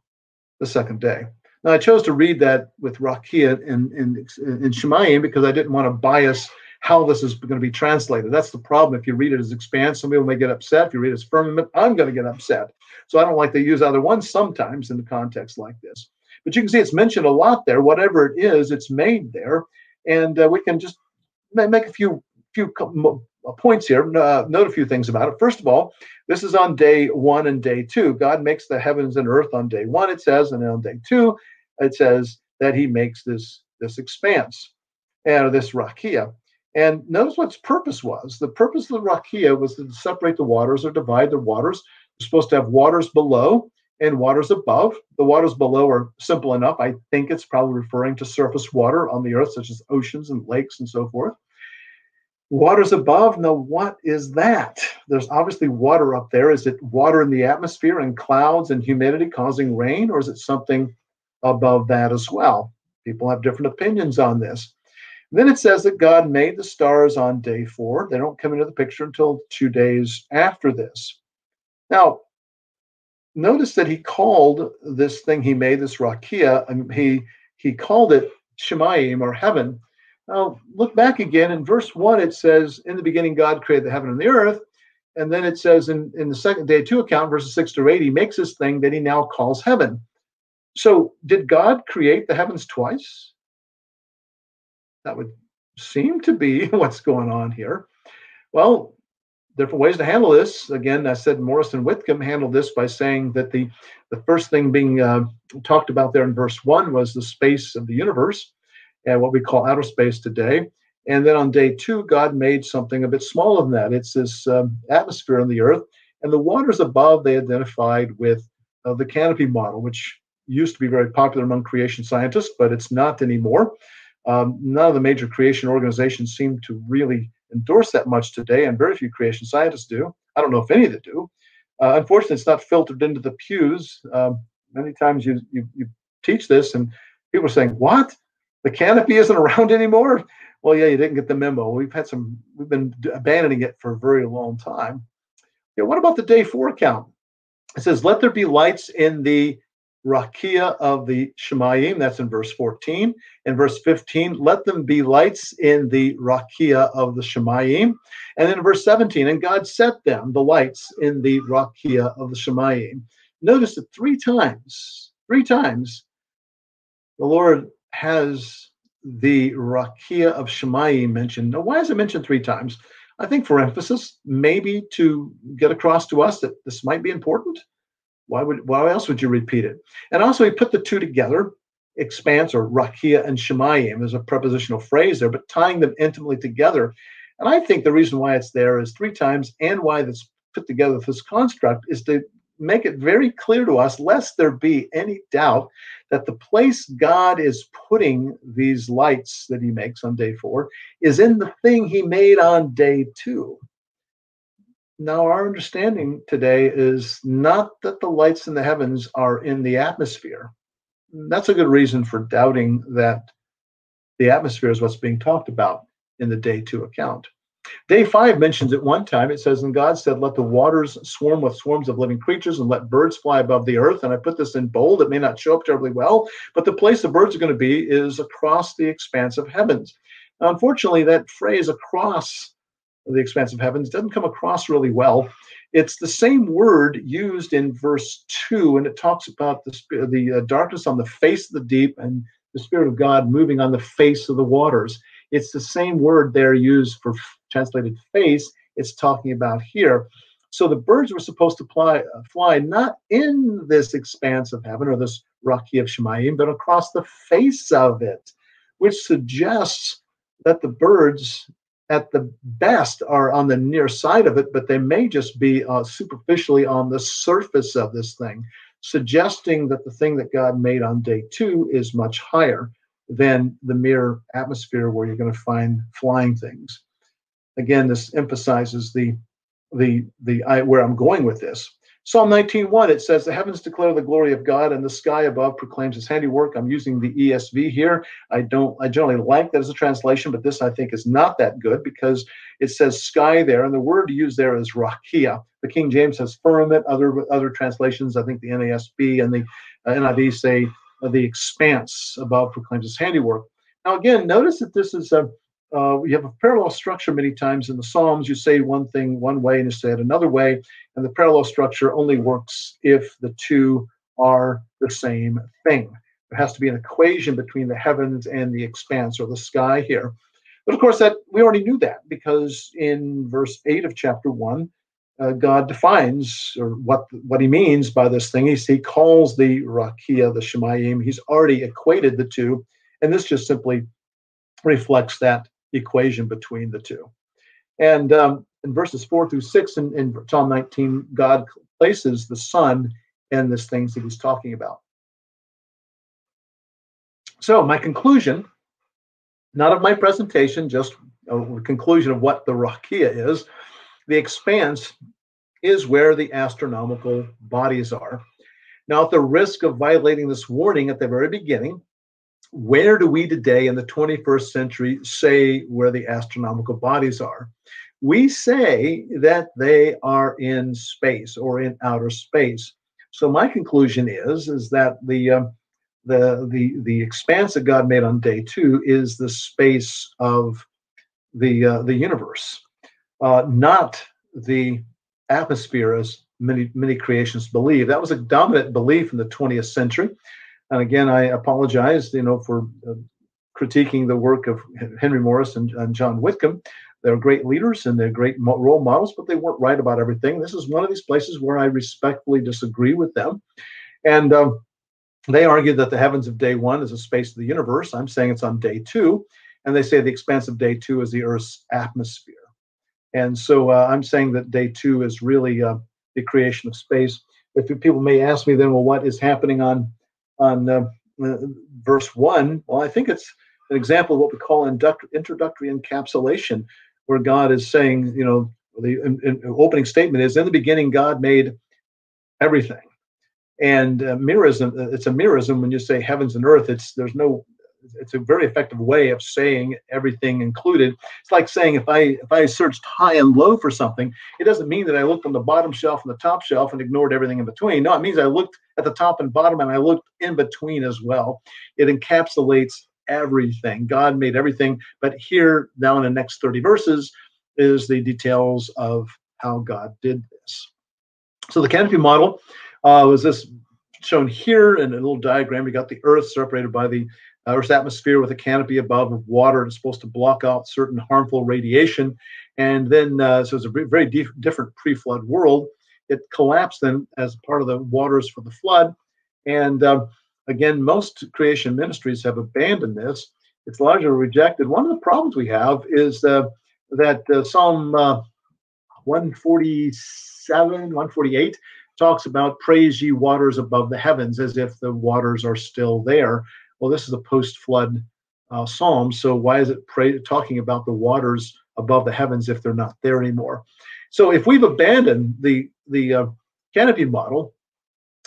the second day. Now, I chose to read that with rakia in shemayim because I didn't want to bias how this is going to be translated. That's the problem. If you read it as expanse, some people may get upset. If you read it as firmament, I'm going to get upset. So I don't like to use either one sometimes in the context like this. But you can see it's mentioned a lot there. Whatever it is, it's made there. And we can just make a few points here, note a few things about it. First of all, this is on day 1 and day 2. God makes the heavens and earth on day 1, it says, and on day 2, it says that he makes this expanse, and this rakia. And notice what its purpose was. The purpose of the rakia was to separate the waters or divide the waters. You're supposed to have waters below and waters above. The waters below are simple enough. I think it's probably referring to surface water on the earth, such as oceans and lakes and so forth. Waters above, now what is that? There's obviously water up there. Is it water in the atmosphere and clouds and humidity causing rain, or is it something above that as well? People have different opinions on this. Then it says that God made the stars on day 4. They don't come into the picture until 2 days after this. Now, notice that he called this thing he made, this rakia, and he called it shemayim, or heaven. Now, look back again. In verse 1, it says, in the beginning, God created the heaven and the earth. And then it says in the second day 2 account, verses 6 through 8, he makes this thing that he now calls heaven. So did God create the heavens twice? That would seem to be what's going on here. Well, different ways to handle this. Again, I said Morris and Whitcomb handled this by saying that the first thing being talked about there in verse 1 was the space of the universe and what we call outer space today. And then on day 2, God made something a bit smaller than that. It's this atmosphere on the earth. And the waters above, they identified with the canopy model, which used to be very popular among creation scientists, but it's not anymore. None of the major creation organizations seem to really endorse that much today, and very few creation scientists do. I don't know if any of them do. Unfortunately, it's not filtered into the pews. Many times you teach this, and people are saying, "What? The canopy isn't around anymore?" Well, yeah, you didn't get the memo. We've been abandoning it for a very long time. Yeah, what about the day 4 account? It says, "Let there be lights in the Rakia of the Shemayim." That's in verse 14. In verse 15, "Let them be lights in the Rakia of the Shemayim." And then in verse 17, "And God set them, the lights, in the Rakia of the Shemayim." Notice that three times, the Lord has the Rakia of Shemayim mentioned. Now, why is it mentioned 3 times? I think for emphasis, maybe to get across to us that this might be important. Why else would you repeat it? And also, he put the two together, expanse or Rakia and Shemayim. There's a prepositional phrase there, but tying them intimately together. And I think the reason why it's there is 3 times, and why that's put together with this construct is to make it very clear to us, lest there be any doubt, that the place God is putting these lights that he makes on day 4 is in the thing he made on day 2. Now, our understanding today is not that the lights in the heavens are in the atmosphere. That's a good reason for doubting that the atmosphere is what's being talked about in the day 2 account. Day 5 mentions it one time. It says, "And God said, let the waters swarm with swarms of living creatures and let birds fly above the earth." And I put this in bold. It may not show up terribly well, but the place the birds are going to be is across the expanse of heavens. Now, unfortunately, that phrase "across the expanse of heavens" doesn't come across really well. It's the same word used in verse 2, and it talks about the darkness on the face of the deep and the Spirit of God moving on the face of the waters. It's the same word there used for translated face. It's talking about here. So the birds were supposed to fly not in this expanse of heaven or this Rakia of Shemayim, but across the face of it, which suggests that the birds at the best are on the near side of it, but they may just be superficially on the surface of this thing, suggesting that the thing that God made on day 2 is much higher than the mere atmosphere where you're going to find flying things. Again, this emphasizes where I'm going with this. Psalm 19:1, it says, "The heavens declare the glory of God, and the sky above proclaims his handiwork." I'm using the ESV here. I generally like that as a translation, but this I think is not that good because it says sky there, and the word used there is rakia. The King James says firmament. Other translations, I think the NASB and the NIV say the expanse above proclaims his handiwork. Now again, notice that this is you have a parallel structure many times in the Psalms. You say one thing one way and you say it another way, and the parallel structure only works if the two are the same thing. There has to be an equation between the heavens and the expanse or the sky here. But of course, that we already knew that, because in verse 8 of chapter 1, God defines or what he means by this thing. He calls the Rakia, the Shemayim. He's already equated the two, and this just simply reflects that equation between the two. And in verses 4 through 6 in Psalm 19, God places the sun in these things that he's talking about. So my conclusion, not of my presentation, just a conclusion of what the Rakia is. The expanse is where the astronomical bodies are. Now, at the risk of violating this warning at the very beginning, where do we today in the 21st century say where the astronomical bodies are? We say that they are in space or in outer space. So my conclusion is that the expanse that God made on day 2 is the space of the universe, not the atmosphere, as many creationists believe. That was a dominant belief in the 20th century. And again, I apologize, for critiquing the work of Henry Morris and John Whitcomb. They're great leaders and they're great role models, but they weren't right about everything. This is one of these places where I respectfully disagree with them. And they argue that the heavens of day one is the space of the universe. I'm saying it's on day two. And they say the expanse of day two is the Earth's atmosphere. And so I'm saying that day two is really the creation of space. If people may ask me then, well, what is happening on verse 1? Well, I think it's an example of what we call introductory encapsulation, where God is saying, you know, the opening statement is, in the beginning, God made everything. And merism, it's a merism when you say heavens and earth. It's a very effective way of saying everything included. It's like saying if I searched high and low for something, it doesn't mean that I looked on the bottom shelf and the top shelf and ignored everything in between. No, it means I looked at the top and bottom and I looked in between as well. It encapsulates everything. God made everything, but here now in the next 30 verses is the details of how God did this. So the canopy model was this shown here in a little diagram. We got the Earth separated by the Earth's atmosphere with a canopy above of water. It's supposed to block out certain harmful radiation. And then, so it's a very different pre-flood world. It collapsed then as part of the waters for the flood. And again, most creation ministries have abandoned this. It's largely rejected. One of the problems we have is that Psalm 147, 148 talks about praise ye waters above the heavens, as if the waters are still there. Well, this is a post-flood psalm, so why is it talking about the waters above the heavens if they're not there anymore? So if we've abandoned the canopy model,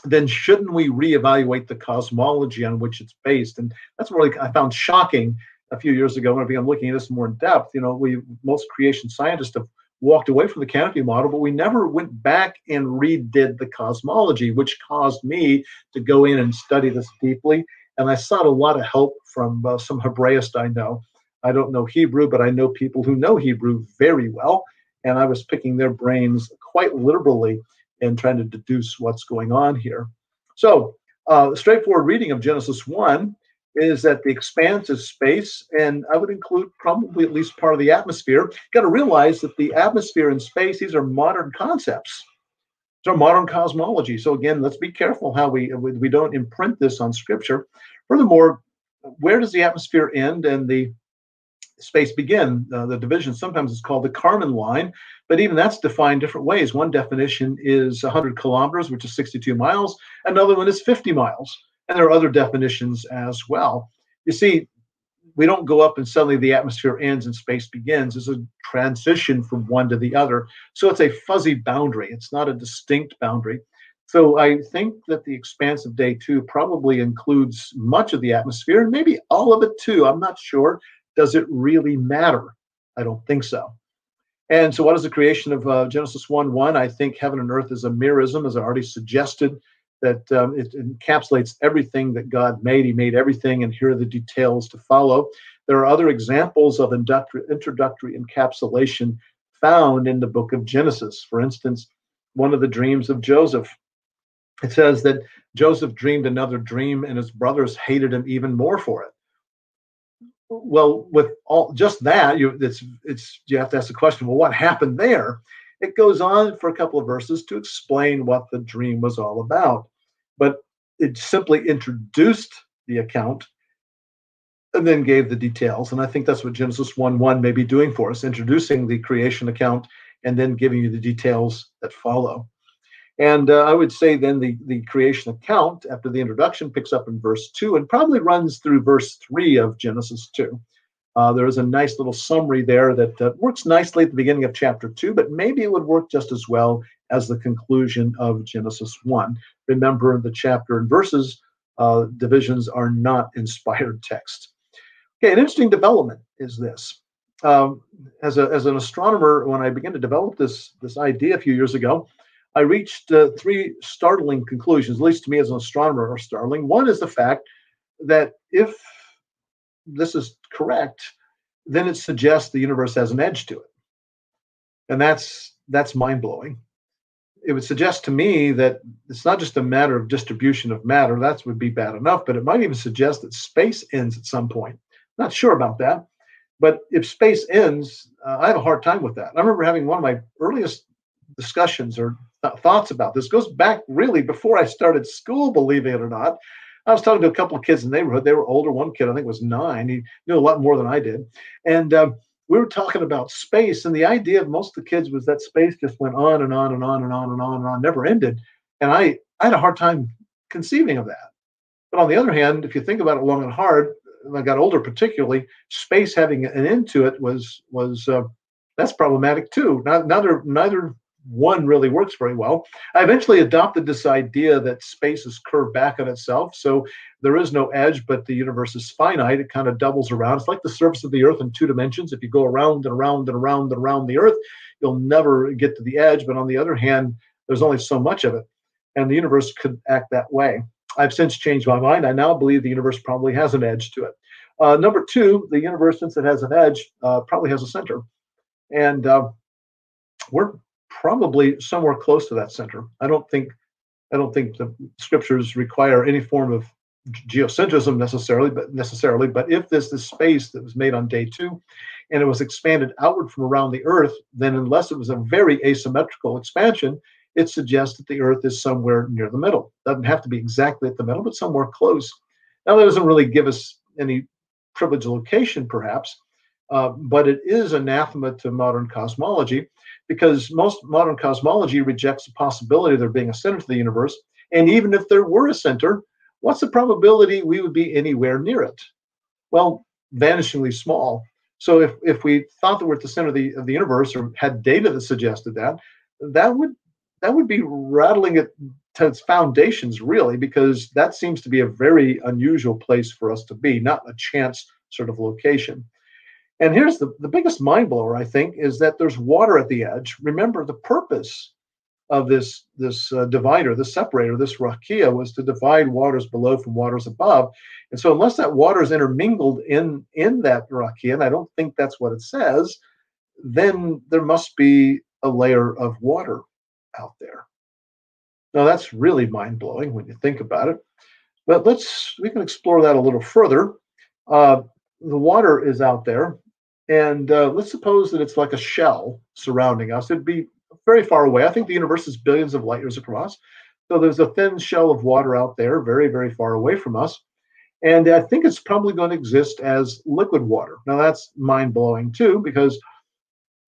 then shouldn't we reevaluate the cosmology on which it's based? And that's what really I found shocking a few years ago when I began looking at this more in depth. You know, most creation scientists have walked away from the canopy model, but we never went back and redid the cosmology, which caused me to go in and study this deeply. And I sought a lot of help from some Hebraists I know. I don't know Hebrew, but I know people who know Hebrew very well. And I was picking their brains quite liberally and trying to deduce what's going on here. So the straightforward reading of Genesis 1 is that the expanse is space, and I would include probably at least part of the atmosphere. Got to realize that the atmosphere and space, these are modern concepts. These are modern cosmology. So again, let's be careful how we don't imprint this on Scripture. Furthermore, where does the atmosphere end and the space begin? The division sometimes is called the Kármán line, but even that's defined different ways. One definition is 100 kilometers, which is 62 miles. Another one is 50 miles. And there are other definitions as well. You see, we don't go up and suddenly the atmosphere ends and space begins. It's a transition from one to the other. So it's a fuzzy boundary. It's not a distinct boundary. So I think that the expanse of day two probably includes much of the atmosphere, and maybe all of it too. I'm not sure. Does it really matter? I don't think so. And so what is the creation of Genesis 1:1? I think heaven and earth is a merism, as I already suggested, that it encapsulates everything that God made. He made everything, and here are the details to follow. There are other examples of introductory encapsulation found in the book of Genesis. For instance, one of the dreams of Joseph. It says that Joseph dreamed another dream, and his brothers hated him even more for it. Well, with all just that, you have to ask the question, well, what happened there? It goes on for a couple of verses to explain what the dream was all about. But it simply introduced the account and then gave the details. And I think that's what Genesis 1:1 may be doing for us, introducing the creation account and then giving you the details that follow. And I would say then the creation account after the introduction picks up in verse 2 and probably runs through verse 3 of Genesis 2. There is a nice little summary there that works nicely at the beginning of chapter 2, but maybe it would work just as well as the conclusion of Genesis 1. Remember, the chapter and verses divisions are not inspired text. Okay, an interesting development is this. As an astronomer, when I began to develop this idea a few years ago, I reached three startling conclusions, at least to me as an astronomer are startling. One is the fact that if this is correct, then it suggests the universe has an edge to it. And that's mind-blowing. It would suggest to me that it's not just a matter of distribution of matter. That would be bad enough, but it might even suggest that space ends at some point. Not sure about that. But if space ends, I have a hard time with that. I remember having one of my earliest discussions or thoughts about this goes back really before I started school, believe it or not. I was talking to a couple of kids in the neighborhood. They were older. One kid, I think, was 9. He knew a lot more than I did. And we were talking about space. And the idea of most of the kids was that space just went on and on and on and on and on and on, never ended. And I had a hard time conceiving of that. But on the other hand, if you think about it long and hard, when I got older, particularly, space having an end to it was that's problematic too. Neither one really works very well. I eventually adopted this idea that space is curved back on itself, so there is no edge, but the universe is finite. It kind of doubles around. It's like the surface of the Earth in 2 dimensions. If you go around and around and around and around the Earth, you'll never get to the edge. But on the other hand, there's only so much of it, and the universe could act that way. I've since changed my mind. I now believe the universe probably has an edge to it. Number 2, the universe, since it has an edge, probably has a center. And we're probably somewhere close to that center. I don't think the scriptures require any form of geocentrism necessarily, but if this space that was made on day 2 and it was expanded outward from around the Earth, then unless it was a very asymmetrical expansion, it suggests that the Earth is somewhere near the middle. Doesn't have to be exactly at the middle, but somewhere close. Now, that doesn't really give us any privileged location, perhaps, but it is anathema to modern cosmology, because most modern cosmology rejects the possibility of there being a center to the universe. And even if there were a center, what's the probability we would be anywhere near it? Well, vanishingly small. So if we thought that we're at the center of the universe, or had data that suggested that, that would be rattling it to its foundations, really, because that seems to be a very unusual place for us to be, not a chance sort of location. And here's the biggest mind blower, I think, is that there's water at the edge. Remember, the purpose of this divider, this separator, this rakia, was to divide waters below from waters above. And so unless that water is intermingled in that rakia, and I don't think that's what it says, then there must be a layer of water out there. Now, that's really mind-blowing when you think about it. But we can explore that a little further. The water is out there, and let's suppose that it's like a shell surrounding us. It'd be very far away. I think the universe is billions of light years across. So there's a thin shell of water out there, very, very far away from us. And I think it's probably going to exist as liquid water. Now, that's mind-blowing too, because,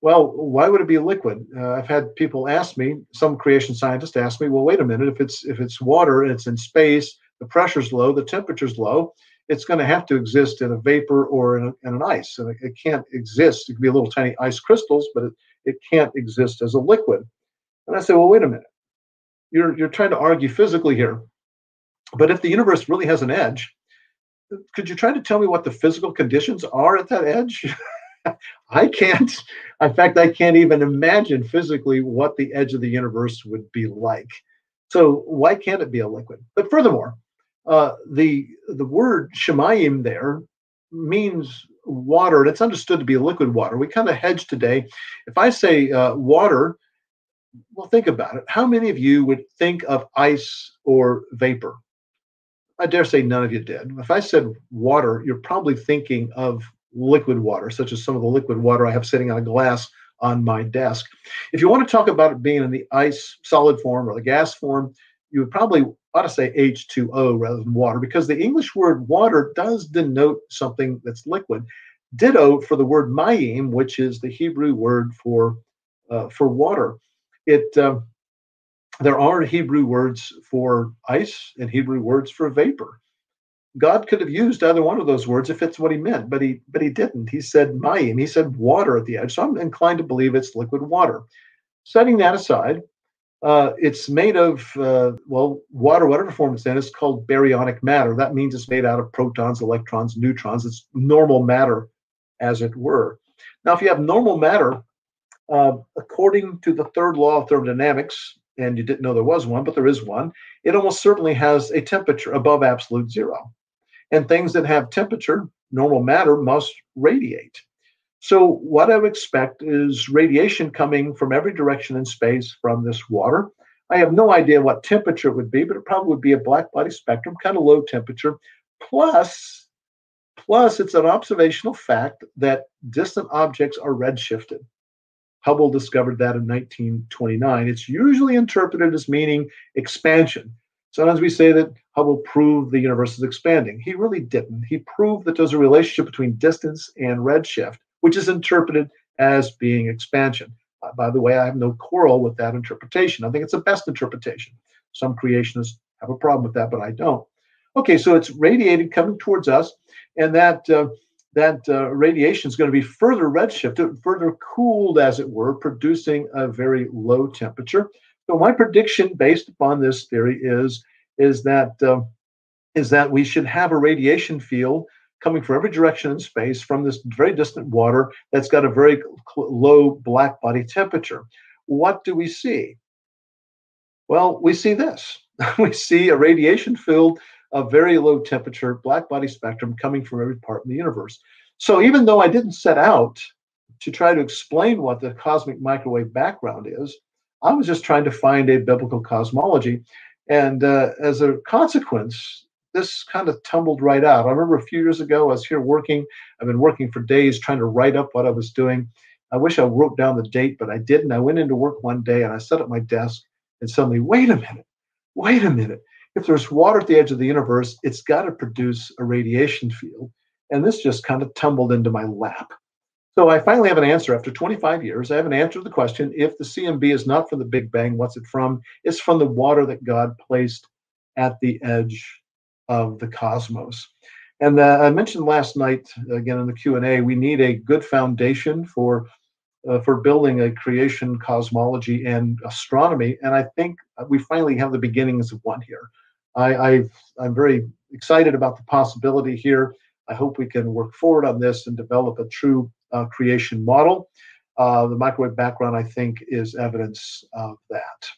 well, why would it be liquid? I've had people ask me, some creation scientists ask me, well, wait a minute, if it's water and it's in space, the pressure's low, the temperature's low, it's going to have to exist in a vapor or in an ice. And it can't exist. It can be little tiny ice crystals, but it can't exist as a liquid. And I say, well, wait a minute. You're trying to argue physically here. But if the universe really has an edge, could you try to tell me what the physical conditions are at that edge? I can't. In fact, I can't even imagine physically what the edge of the universe would be like. So why can't it be a liquid? But furthermore, the word shemayim there means water, and it's understood to be liquid water. We kind of hedge today. If I say water, well, think about it. How many of you would think of ice or vapor? I dare say none of you did. If I said water, you're probably thinking of liquid water, such as some of the liquid water I have sitting on a glass on my desk. If you want to talk about it being in the ice solid form or the gas form, you would probably ought to say H2O rather than water, because the English word water does denote something that's liquid. Ditto for the word mayim, which is the Hebrew word for water. There are Hebrew words for ice and Hebrew words for vapor. God could have used either one of those words if it's what he meant, but he didn't. He said mayim. He said water at the edge. So I'm inclined to believe it's liquid water. Setting that aside, it's made of, water, whatever form it's in, is called baryonic matter. That means it's made out of protons, electrons, neutrons. It's normal matter, as it were. Now, if you have normal matter, according to the third law of thermodynamics, and you didn't know there was one, but there is one, it almost certainly has a temperature above absolute zero. And things that have temperature, normal matter, must radiate. So what I would expect is radiation coming from every direction in space from this water. I have no idea what temperature it would be, but it probably would be a black body spectrum, kind of low temperature, plus Plus, it's an observational fact that distant objects are redshifted. Hubble discovered that in 1929. It's usually interpreted as meaning expansion. Sometimes we say that Hubble proved the universe is expanding. He really didn't. He proved that there's a relationship between distance and redshift, which is interpreted as being expansion. By the way, I have no quarrel with that interpretation. I think it's the best interpretation. Some creationists have a problem with that, but I don't. Okay, so it's radiating coming towards us, and that radiation is going to be further redshifted, further cooled, as it were, producing a very low temperature. So my prediction, based upon this theory, is that we should have a radiation field coming from every direction in space from this very distant water that's got a very low black body temperature. What do we see? Well, we see this. We see a radiation field of very low temperature black body spectrum coming from every part of the universe. So even though I didn't set out to try to explain what the cosmic microwave background is, I was just trying to find a biblical cosmology. And as a consequence, this kind of tumbled right out. I remember a few years ago, I was here working. I've been working for days trying to write up what I was doing. I wish I wrote down the date, but I didn't. I went into work one day and I sat at my desk and suddenly, wait a minute. If there's water at the edge of the universe, it's got to produce a radiation field. And this just kind of tumbled into my lap. So I finally have an answer after 25 years. I have an answer to the question, if the CMB is not from the Big Bang, what's it from? It's from the water that God placed at the edge of the cosmos. And I mentioned last night, again in the Q&A, we need a good foundation for building a creation cosmology and astronomy. And I think we finally have the beginnings of one here. I'm very excited about the possibility here. I hope we can work forward on this and develop a true creation model. The microwave background, I think, is evidence of that.